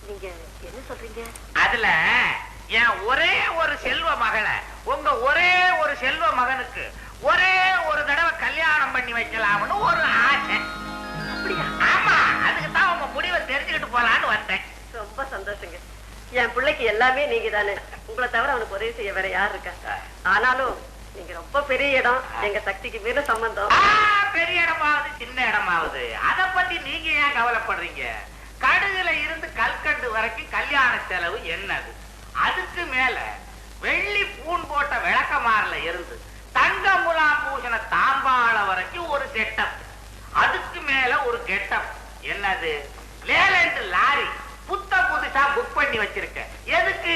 நீங்க என்ன சொல்றீங்க? அதுல என் ஒரே ஒரு செல்வ மகளை உங்க ஒரே ஒரு செல்வ மகனுக்கு ஒரே ஒரு தடவை கல்யாணம் பண்ணி வைக்கலாம்னு ஒரு ஆசை. அப்படியா? ஆமா, அதுக்கு தான் உங்க முடிவை தெரிஞ்சுக்கிட்டு போலான்னு வந்தேன். ரொம்ப சந்தோஷங்க. என் பிள்ளைக்கு எல்லாமே நீங்க தானே. உங்களை தவிர அவனுக்கு உதவி செய்ய வேற யார் இருக்கா? ஆனாலும் நீங்க ரொம்ப பெரிய இடம், எங்க சக்திக்கு மீற சம்பந்தம். பெரிய இடமாவது சின்ன இடமாவது அத பத்தி நீங்க ஏன் கவலைப்படுறீங்க? கடுகுல இருந்து கல்கண்டு வரைக்கும் கல்யாண செலவு என்னது? அதுக்கு மேல வெள்ளி பூன் போட்ட விளக்கமாறல இருந்து தங்க முலாம் பூசண தாம்பாள வரைக்கும் ஒரு செட்டப், அதுக்கு மேல ஒரு கெட்டப். என்னது? லேலண்ட் லாரி புத்த புதுசா புக் பண்ணி வச்சிருக்க. எதுக்கு?